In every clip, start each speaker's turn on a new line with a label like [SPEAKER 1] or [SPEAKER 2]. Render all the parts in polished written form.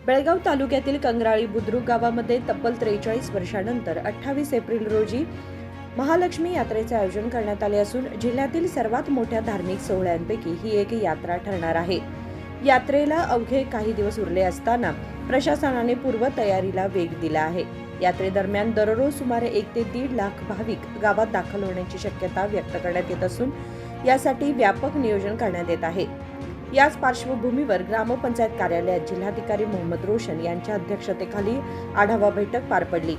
[SPEAKER 1] बेळगाव तालुक्यातील कंगराळी बुद्रुक गावामध्ये तब्बल 43 वर्षांनंतर 28 एप्रिल रोजी महालक्ष्मी यात्रेचे आयोजन करण्यात आले असून जिल्ह्यातील सर्वात मोठ्या धार्मिक सोहळ्यांपैकी ही एक यात्रा ठरणार आहे। यात्रेला अवघे काही दिवस उरले असताना प्रशासनाने पूर्वतयारीला वेग दिला आहे। यात्रेदरम्यान दररोज सुमारे 1 ते 1.5 लाख भाविक गावात दाखल होण्याची शक्यता व्यक्त करण्यात येत असून यासाठी व्यापक नियोजन करण्यात येत आहे। याच पार्श्वभूमीवर ग्रामपंचायत कार्यालयात जिल्हाधिकारी मोहम्मद रोशन यांच्या अध्यक्षतेखाली आढावा बैठक पार पडली।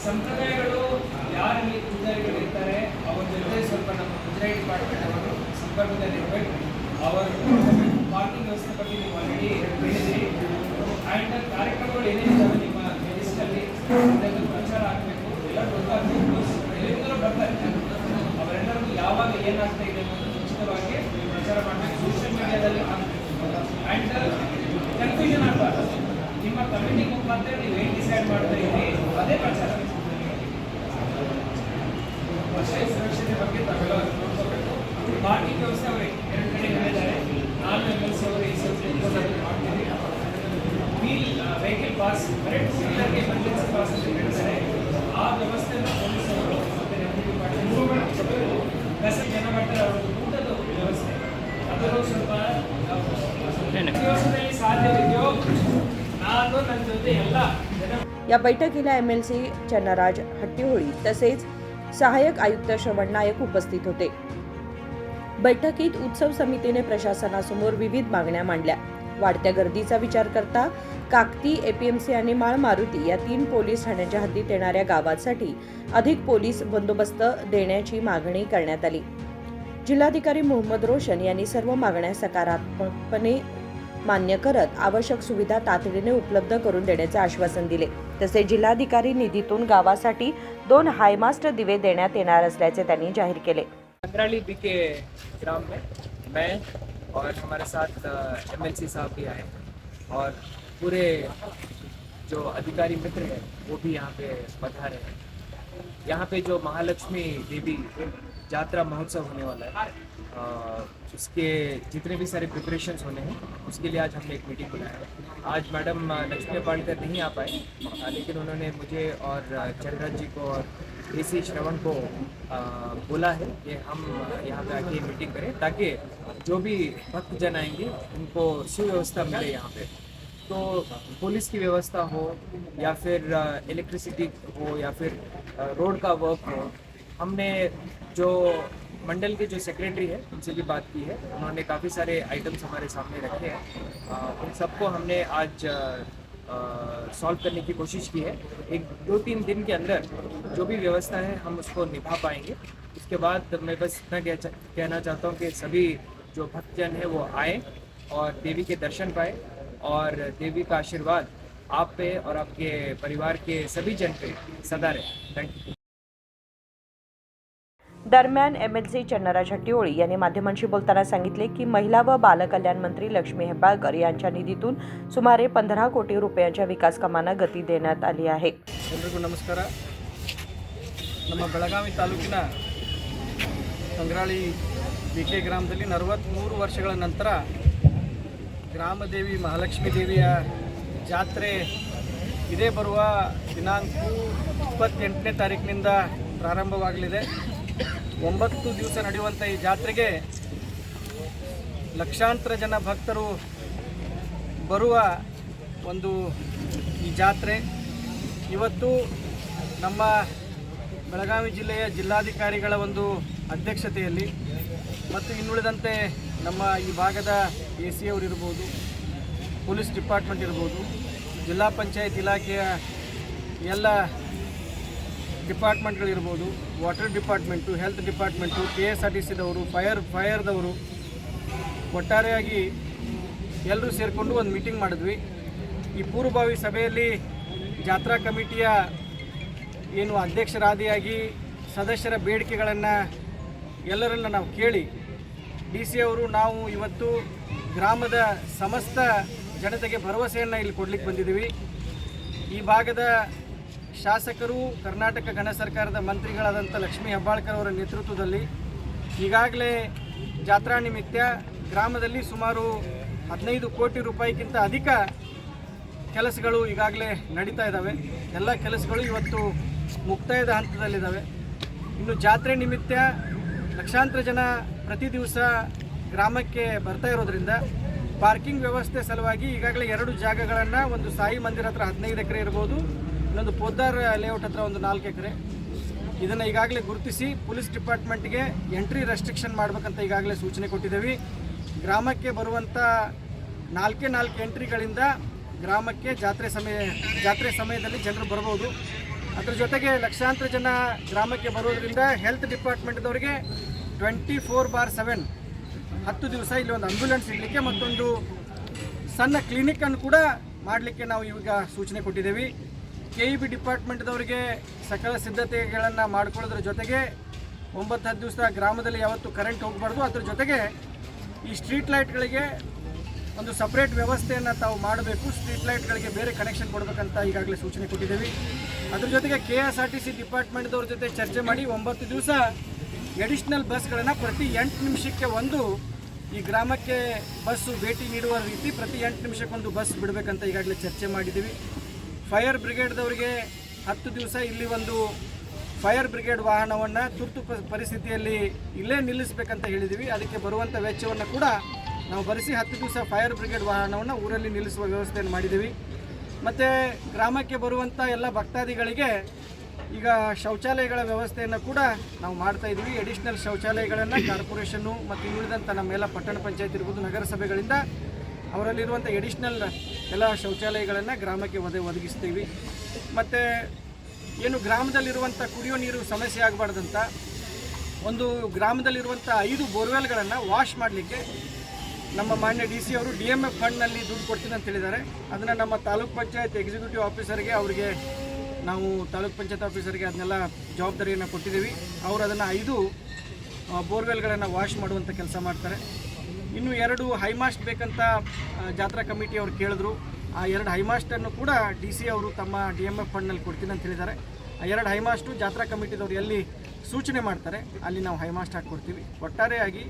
[SPEAKER 2] ಸಂಪ್ರದಾಯಗಳು ಯಾರಲ್ಲಿ ಪೂಜಾರಿಗಳು ಇರ್ತಾರೆ ಅವರ ಜೊತೆ ಸ್ವಲ್ಪ ನಮ್ಮ ಪಂಚಾಯತ್ ಡಿಪಾರ್ಟ್ಮೆಂಟ್ ಅವರು ಸಂಪರ್ಕದಲ್ಲಿರಬೇಕು। ಅವರು ಪಾರ್ಕಿಂಗ್ ವ್ಯವಸ್ಥೆ ಬಗ್ಗೆ ನೀವು ಆಲ್ರೆಡಿ ಹೇಳಿದ್ರಿ ಆ್ಯಂಡ್ ಕಾರ್ಯಕ್ರಮಗಳು ಏನೇನಿದ್ದಾವೆ ನಿಮ್ಮ ಲಿಸ್ಟಲ್ಲಿ ಅದನ್ನು ಪ್ರಚಾರ ಆಗಬೇಕು, ಎಲ್ಲ ಗೊತ್ತಾಗಬೇಕು, ಎಲ್ಲರಿಂದಲೂ ಬರ್ತಾರೆ ಅವರೆಲ್ಲರಿಗೂ ಯಾವಾಗ ಏನಾಗ್ತಾ ಇದೆ ಅನ್ನೋದು ಉಚಿತವಾಗಿ ಪ್ರಚಾರ ಮಾಡಬೇಕು, ಸೋಷಿಯಲ್ ಮೀಡಿಯಾದಲ್ಲಿ ಹಾಕಬೇಕು ಆ್ಯಂಡ್ ಕನ್ಫ್ಯೂಷನ್ ಆಗಬಾರ್ದು। ನಿಮ್ಮ ಕಮಿಟಿ ಮುಖಾಂತರ ನೀವು ಏನು ಡಿಸೈಡ್ ಮಾಡ್ತಾ ಇದ್ದೀರಿ ಅದೇ ಪ್ರಚಾರ। ವರ್ಷ ಸುರಕ್ಷತೆ ಬಗ್ಗೆ ತಾವೆಲ್ಲ ನೋಡ್ಕೋಬೇಕು। ಪಾರ್ಕಿಂಗ್ ವ್ಯವಸ್ಥೆ ಅವರು 2 ಕಡೆ ಹೇಳಿದ್ದಾರೆ, ನಾನು MLC ಅವರು ಈ ಸಂಸ್ಥೆ ಮಾಡ್ತೀನಿ। ವೀಲ್ ವೆಹಿಕಲ್ ಪಾಸ್ ಕರೆಕ್ಟ್ ಸಿಗ್ನಲ್ಗೆ ಎಮರ್ಜೆನ್ಸಿ ಪಾಸ್ ಅಂತ ಹೇಳ್ತಾರೆ, ಆ ವ್ಯವಸ್ಥೆಯನ್ನು ಪೊಲೀಸ್ ಅವರು ಮತ್ತೆ ರೆವಿನ್ಯೂ ಡಿಪಾರ್ಟ್ಮೆಂಟ್ ಕಸ ಜನ ಮಾಡ್ತಾರೆ ಅವ್ರದ್ದು ಊಟದ ವ್ಯವಸ್ಥೆ ಅದನ್ನು ಸ್ವಲ್ಪ ವ್ಯವಸ್ಥೆಯಲ್ಲಿ ಸಾಧ್ಯವಿದೆಯೋ ನಾನು ನನ್ನ ಜೊತೆ ಎಲ್ಲ
[SPEAKER 1] या बैठकीला MLC चन्नराज हट्टीहोळी तसेच सहाय्यक आयुक्त श्रवण नायक उपस्थित होते। बैठकीत उत्सव समितीने प्रशासनासमोर विविध मागण्या मांडल्या। वाढत्या गर्दीचा विचार करता काकती, APMC आणि माळ मारुती या 3 पोलीस ठाण्यांच्या हद्दीत येणाऱ्या गावांसाठी अधिक पोलीस बंदोबस्त देण्याची मागणी करण्यात आली। जिल्हाधिकारी मोहम्मद रोशन यांनी सर्व मागण्या सकारात्मकपणे मान्य करत आवश्यक सुविधा तातडीने उपलब्ध करून देण्याचे आश्वासन दिले। तसेच जिल्हाधिकारी निधीतून गावासाठी 2 हायमास्ट दिवे देण्यात येणार असल्याचे त्यांनी जाहीर केले।
[SPEAKER 2] कंगराली बीके ग्राम में मैं और हमारे साथ MLC साहब भी आए और पूरे जो अधिकारी मित्र हैं वो भी यहाँ पे पधारे हैं। यहाँ पे जो महालक्ष्मी देवी यात्रा महोत्सव होने वाला है उसके जितने भी सारे प्रिपरेशंस होने हैं उसके लिए आज हमने एक मीटिंग बुलाया है। आज मैडम लक्ष्मी पालकर नहीं आ पाए, लेकिन उन्होंने मुझे और चंद्रराज जी को और AC श्रवण को बोला है कि हम यहाँ पे आके मीटिंग करें ताकि जो भी भक्तजन आएंगे उनको सुव्यवस्था मिले। यहाँ पे तो पुलिस की व्यवस्था हो या फिर इलेक्ट्रिसिटी हो या फिर रोड का वर्क हो, हमने जो मंडल के जो सेक्रेटरी है उनसे भी बात की है। उन्होंने काफ़ी सारे आइटम्स हमारे सामने रखे हैं, उन सबको हमने आज सॉल्व करने की कोशिश की है। 1-2-3 दिन के अंदर जो भी व्यवस्था है हम उसको निभा पाएंगे। उसके बाद मैं बस इतना कहना चाहता हूँ कि सभी जो भक्तजन हैं वो आए और देवी के दर्शन पाए और देवी का आशीर्वाद आप पे और आपके परिवार के सभी जन पे सदा रहे। Thank you.
[SPEAKER 1] दरम्यान MLC चन्नराज हट्टीहोळी यांनी माध्यमांशी बोलताना सांगितले की महिला व बालकल्याण मंत्री लक्ष्मी हेब्बाळकर यांच्या निधीतून सुमारे 15 कोटी रुपयांच्या विकास कामांना गती देण्यात आली आहे।
[SPEAKER 3] ಎಲ್ಲರಿಗೂ ನಮಸ್ಕಾರ। ನಮ್ಮ ಬೆಳಗಾವಿ ತಾಲೂಕಿನ ಕಂಗರಾಳಿ BK ಗ್ರಾಮದಲ್ಲಿ 43 ವರ್ಷಗಳ ನಂತರ ಗ್ರಾಮದೇವಿ ಮಹಾಲಕ್ಷ್ಮೀ ದೇವಿಯ ಜಾತ್ರೆ ಇದೇ ಬರುವ ದಿನಾಂಕ 28ನೇ ತಾರೀಕಿನಿಂದ ಪ್ರಾರಂಭವಾಗಲಿದೆ। 9 ದಿವಸ ನಡೆಯುವಂಥ ಈ ಜಾತ್ರೆಗೆ ಲಕ್ಷಾಂತರ ಜನ ಭಕ್ತರು ಬರುವ ಒಂದು ಈ ಜಾತ್ರೆ ಇವತ್ತು ನಮ್ಮ ಬೆಳಗಾವಿ ಜಿಲ್ಲೆಯ ಜಿಲ್ಲಾಧಿಕಾರಿಗಳ ಒಂದು ಅಧ್ಯಕ್ಷತೆಯಲ್ಲಿ ಮತ್ತು ಇನ್ನುಳಿದಂತೆ ನಮ್ಮ ಈ ಭಾಗದ AC ಅವರಿರ್ಬೋದು, ಪೊಲೀಸ್ ಡಿಪಾರ್ಟ್ಮೆಂಟ್ ಇರ್ಬೋದು, ಜಿಲ್ಲಾ ಪಂಚಾಯತ್ ಇಲಾಖೆಯ ಎಲ್ಲ ಡಿಪಾರ್ಟ್ಮೆಂಟ್ಗಳಿರ್ಬೋದು, ವಾಟರ್ ಡಿಪಾರ್ಟ್ಮೆಂಟು, ಹೆಲ್ತ್ ಡಿಪಾರ್ಟ್ಮೆಂಟು, KSRTCದವರು, ಫೈರ್ದವರು ಒಟ್ಟಾರೆಯಾಗಿ ಎಲ್ಲರೂ ಸೇರಿಕೊಂಡು ಒಂದು ಮೀಟಿಂಗ್ ಮಾಡಿದ್ವಿ। ಈ ಪೂರ್ವಭಾವಿ ಸಭೆಯಲ್ಲಿ ಜಾತ್ರಾ ಕಮಿಟಿಯ ಏನು ಅಧ್ಯಕ್ಷರಾದಿಯಾಗಿ ಸದಸ್ಯರ ಬೇಡಿಕೆಗಳನ್ನು ಎಲ್ಲರನ್ನು ನಾವು ಕೇಳಿ DC ಅವರು ನಾವು ಇವತ್ತು ಗ್ರಾಮದ ಸಮಸ್ತ ಜನತೆಗೆ ಭರವಸೆಯನ್ನು ಇಲ್ಲಿ ಕೊಡಲಿಕ್ಕೆ ಬಂದಿದ್ದೀವಿ। ಈ ಭಾಗದ ಶಾಸಕರು, ಕರ್ನಾಟಕ ಘನ ಸರ್ಕಾರದ ಮಂತ್ರಿಗಳಾದಂಥ ಲಕ್ಷ್ಮೀ ಹೆಬ್ಬಾಳ್ಕರ್ ಅವರ ನೇತೃತ್ವದಲ್ಲಿ ಈಗಾಗಲೇ ಜಾತ್ರಾ ನಿಮಿತ್ತ ಗ್ರಾಮದಲ್ಲಿ ಸುಮಾರು 15 ಕೋಟಿ ರೂಪಾಯಿಗಿಂತ ಅಧಿಕ ಕೆಲಸಗಳು ಈಗಾಗಲೇ ನಡೀತಾ ಇದ್ದಾವೆ. ಎಲ್ಲ ಕೆಲಸಗಳು ಇವತ್ತು ಮುಕ್ತಾಯದ ಹಂತದಲ್ಲಿದ್ದಾವೆ. ಇನ್ನು ಜಾತ್ರೆ ನಿಮಿತ್ತ ಲಕ್ಷಾಂತರ ಜನ ಪ್ರತಿ ದಿವಸ ಗ್ರಾಮಕ್ಕೆ ಬರ್ತಾ ಇರೋದ್ರಿಂದ ಪಾರ್ಕಿಂಗ್ ವ್ಯವಸ್ಥೆ ಸಲುವಾಗಿ ಈಗಾಗಲೇ 2 ಜಾಗಗಳನ್ನು, ಒಂದು ಸಾಯಿ ಮಂದಿರ ಹತ್ರ 15 ಎಕರೆ ಇರ್ಬೋದು, ಇನ್ನೊಂದು ಪೋದ್ದಾರ್ ಲೇಔಟ್ ಹತ್ರ ಒಂದು 4 ಎಕರೆ, ಇದನ್ನು ಈಗಾಗಲೇ ಗುರುತಿಸಿ ಪೊಲೀಸ್ ಡಿಪಾರ್ಟ್ಮೆಂಟ್ಗೆ ಎಂಟ್ರಿ ರೆಸ್ಟ್ರಿಕ್ಷನ್ ಮಾಡಬೇಕಂತ ಈಗಾಗಲೇ ಸೂಚನೆ ಕೊಟ್ಟಿದ್ದೇವೆ. ಗ್ರಾಮಕ್ಕೆ ಬರುವಂಥ 4 ಎಂಟ್ರಿಗಳಿಂದ ಗ್ರಾಮಕ್ಕೆ ಜಾತ್ರೆ ಸಮಯದಲ್ಲಿ ಜನರು ಬರ್ಬೋದು. ಅದರ ಜೊತೆಗೆ ಲಕ್ಷಾಂತರ ಜನ ಗ್ರಾಮಕ್ಕೆ ಬರೋದ್ರಿಂದ ಹೆಲ್ತ್ ಡಿಪಾರ್ಟ್ಮೆಂಟ್ದವರಿಗೆ 24/7 10 ದಿವಸ ಇಲ್ಲಿ ಒಂದು ಆಂಬ್ಯುಲೆನ್ಸ್ ಇಡಲಿಕ್ಕೆ ಮತ್ತೊಂದು ಸಣ್ಣ ಕ್ಲಿನಿಕನ್ನು ಕೂಡ ಮಾಡಲಿಕ್ಕೆ ನಾವು ಈಗ ಸೂಚನೆ ಕೊಟ್ಟಿದ್ದೇವೆ. KEB ಡಿಪಾರ್ಟ್ಮೆಂಟ್ದವರಿಗೆ ಸಕಲ ಸಿದ್ಧತೆಗಳನ್ನು ಮಾಡ್ಕೊಳ್ಳೋದ್ರ ಜೊತೆಗೆ 9-10 ದಿವಸ ಗ್ರಾಮದಲ್ಲಿ ಯಾವತ್ತೂ ಕರೆಂಟ್ ಹೋಗಬಾರ್ದು. ಅದ್ರ ಜೊತೆಗೆ ಈ ಸ್ಟ್ರೀಟ್ ಲೈಟ್ಗಳಿಗೆ ಒಂದು ಸಪ್ರೇಟ್ ವ್ಯವಸ್ಥೆಯನ್ನು ತಾವು ಮಾಡಬೇಕು. ಸ್ಟ್ರೀಟ್ ಲೈಟ್ಗಳಿಗೆ ಬೇರೆ ಕನೆಕ್ಷನ್ ಕೊಡಬೇಕಂತ ಈಗಾಗಲೇ ಸೂಚನೆ ಕೊಟ್ಟಿದ್ದೇವೆ. ಅದ್ರ ಜೊತೆಗೆ KSRTC ಡಿಪಾರ್ಟ್ಮೆಂಟ್ದವ್ರ ಜೊತೆ ಚರ್ಚೆ ಮಾಡಿ 9 ದಿವಸ ಎಡಿಷ್ನಲ್ ಬಸ್ಗಳನ್ನು ಪ್ರತಿ 8 ನಿಮಿಷಕ್ಕೆ ಒಂದು ಈ ಗ್ರಾಮಕ್ಕೆ ಬಸ್ಸು ಭೇಟಿ ನೀಡುವ ರೀತಿ ಪ್ರತಿ 8 ನಿಮಿಷಕ್ಕೊಂದು ಬಸ್ ಬಿಡಬೇಕಂತ ಈಗಾಗಲೇ ಚರ್ಚೆ ಮಾಡಿದ್ದೀವಿ. ಫೈರ್ ಬ್ರಿಗೇಡ್ದವರಿಗೆ 10 ದಿವಸ ಇಲ್ಲಿ ಒಂದು ಫೈರ್ ಬ್ರಿಗೇಡ್ ವಾಹನವನ್ನು ತುರ್ತು ಪರಿಸ್ಥಿತಿಯಲ್ಲಿ ಇಲ್ಲೇ ನಿಲ್ಲಿಸಬೇಕಂತ ಹೇಳಿದ್ದೀವಿ. ಅದಕ್ಕೆ ಬರುವಂಥ ವೆಚ್ಚವನ್ನು ಕೂಡ ನಾವು ಭರಿಸಿ 10 ದಿವಸ ಫೈರ್ ಬ್ರಿಗೇಡ್ ವಾಹನವನ್ನು ಊರಲ್ಲಿ ನಿಲ್ಲಿಸುವ ವ್ಯವಸ್ಥೆಯನ್ನು ಮಾಡಿದ್ದೀವಿ. ಮತ್ತು ಗ್ರಾಮಕ್ಕೆ ಬರುವಂಥ ಎಲ್ಲ ಭಕ್ತಾದಿಗಳಿಗೆ ಈಗ ಶೌಚಾಲಯಗಳ ವ್ಯವಸ್ಥೆಯನ್ನು ಕೂಡ ನಾವು ಮಾಡ್ತಾ ಇದ್ದೀವಿ. ಎಡಿಷ್ನಲ್ ಶೌಚಾಲಯಗಳನ್ನು ಕಾರ್ಪೊರೇಷನ್ನು ಮತ್ತು ಇನ್ನುಳಿದಂಥ ನಮ್ಮೆಲ್ಲ ಪಟ್ಟಣ ಪಂಚಾಯತ್ ಇರ್ಬೋದು, ನಗರಸಭೆಗಳಿಂದ ಅವರಲ್ಲಿರುವಂಥ ಎಡಿಷ್ನಲ್ ಎಲ್ಲ ಶೌಚಾಲಯಗಳನ್ನು ಗ್ರಾಮಕ್ಕೆ ಒದಗಿಸ್ತೀವಿ. ಮತ್ತು ಏನು ಗ್ರಾಮದಲ್ಲಿರುವಂಥ ಕುಡಿಯೋ ನೀರು ಸಮಸ್ಯೆ ಆಗಬಾರ್ದಂತ ಒಂದು ಗ್ರಾಮದಲ್ಲಿರುವಂಥ 5 ಬೋರ್ವೆಲ್ಗಳನ್ನು ವಾಶ್ ಮಾಡಲಿಕ್ಕೆ ನಮ್ಮ ಮಾನ್ಯ DC ಅವರು DMF ಫಂಡ್ನಲ್ಲಿ ದುಡ್ಡು ಕೊಡ್ತೀನಿ ಅಂತ ಹೇಳಿದ್ದಾರೆ. ಅದನ್ನು ನಮ್ಮ ತಾಲೂಕ್ ಪಂಚಾಯತ್ ಎಕ್ಸಿಕ್ಯೂಟಿವ್ ಆಫೀಸರ್ಗೆ ಅವರಿಗೆ ನಾವು ತಾಲೂಕ್ ಪಂಚಾಯತ್ ಆಫೀಸರ್ಗೆ ಅದನ್ನೆಲ್ಲ ಜವಾಬ್ದಾರಿಯನ್ನು ಕೊಟ್ಟಿದ್ದೀವಿ. ಅವರು ಅದನ್ನು 5 ಬೋರ್ವೆಲ್ಗಳನ್ನು ವಾಶ್ ಮಾಡುವಂಥ ಕೆಲಸ ಮಾಡ್ತಾರೆ. ಇನ್ನು 2 ಹೈಮಾಸ್ಟ್ ಬೇಕಂತ ಜಾತ್ರಾ ಕಮಿಟಿ ಅವರು ಕೇಳಿದ್ರು. ಆ 2 ಹೈಮಾಸ್ಟನ್ನು ಕೂಡ DC ಅವರು ತಮ್ಮ DMF ಫಂಡ್ನಲ್ಲಿ ಕೊಡ್ತೀನಿ ಅಂತ ಹೇಳಿದ್ದಾರೆ. ಆ 2 ಹೈಮಾಸ್ಟು ಜಾತ್ರಾ ಕಮಿಟಿದವರು ಎಲ್ಲಿ ಸೂಚನೆ ಮಾಡ್ತಾರೆ ಅಲ್ಲಿ ನಾವು ಹೈಮಾಸ್ಟ್ ಹಾಕ್ಕೊಡ್ತೀವಿ. ಒಟ್ಟಾರೆಯಾಗಿ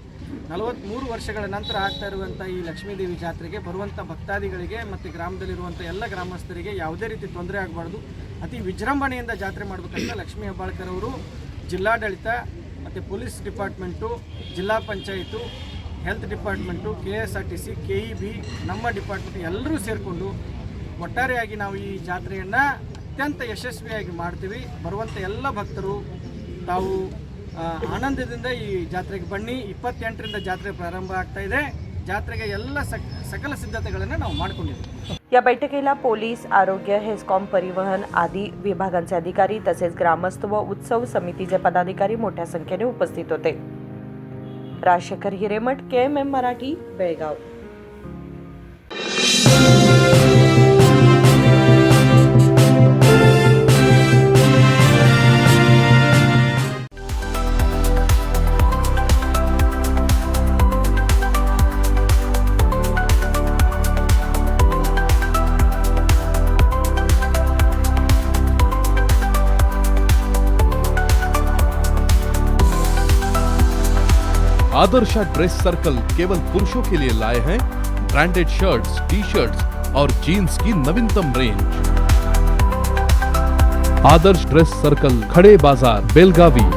[SPEAKER 3] 43 ವರ್ಷಗಳ ನಂತರ ಆಗ್ತಾ ಇರುವಂಥ ಈ ಲಕ್ಷ್ಮೀದೇವಿ ಜಾತ್ರೆಗೆ ಬರುವಂಥ ಭಕ್ತಾದಿಗಳಿಗೆ ಮತ್ತು ಗ್ರಾಮದಲ್ಲಿರುವಂಥ ಎಲ್ಲ ಗ್ರಾಮಸ್ಥರಿಗೆ ಯಾವುದೇ ರೀತಿ ತೊಂದರೆ ಆಗಬಾರ್ದು, ಅತಿ ವಿಜೃಂಭಣೆಯಿಂದ ಜಾತ್ರೆ ಮಾಡಬೇಕಂತ ಲಕ್ಷ್ಮೀ ಹೆಬ್ಬಾಳ್ಕರ್ ಅವರು ಜಿಲ್ಲಾಡಳಿತ ಮತ್ತು ಪೊಲೀಸ್ ಡಿಪಾರ್ಟ್ಮೆಂಟು, ಜಿಲ್ಲಾ ಪಂಚಾಯಿತು, ಹೆಲ್ತ್ ಡಿಪಾರ್ಟ್ಮೆಂಟು, KSRTC, KEB, ನಮ್ಮ ಡಿಪಾರ್ಟ್ಮೆಂಟ್ ಎಲ್ಲರೂ ಸೇರಿಕೊಂಡು ಒಟ್ಟಾರೆಯಾಗಿ ನಾವು ಈ ಜಾತ್ರೆಯನ್ನು ಅತ್ಯಂತ ಯಶಸ್ವಿಯಾಗಿ ಮಾಡ್ತೀವಿ. ಬರುವಂಥ ಎಲ್ಲ ಭಕ್ತರು ತಾವು ಆನಂದದಿಂದ ಈ ಜಾತ್ರೆಗೆ ಬನ್ನಿ. 28ರಿಂದ ಜಾತ್ರೆ ಪ್ರಾರಂಭ ಆಗ್ತಾ ಇದೆ. ಜಾತ್ರೆಗೆ ಎಲ್ಲ सकल सिद्धतेಗಳನ್ನು ನಾವು ಮಾಡಿಕೊಂಡಿದ್ದೀವಿ.
[SPEAKER 1] या बैठकीला पोलीस, आरोग्य, हेस्कॉम, परिवहन आदी विभागांचे अधिकारी तसेच ग्रामस्थ व उत्सव समितीचे पदाधिकारी मोठ्या संख्येने उपस्थित होते. Rajashekhar Hiremath, KMM Marathi, Belgaum.
[SPEAKER 4] Adarsha dress circle केवल पुरुषों के लिए लाए हैं ब्रांडेड शर्ट्स, टी-शर्ट्स और जीन्स की नवीनतम रेंज। आदर्श ड्रेस सर्कल, खड़े बाजार, बेलगावी।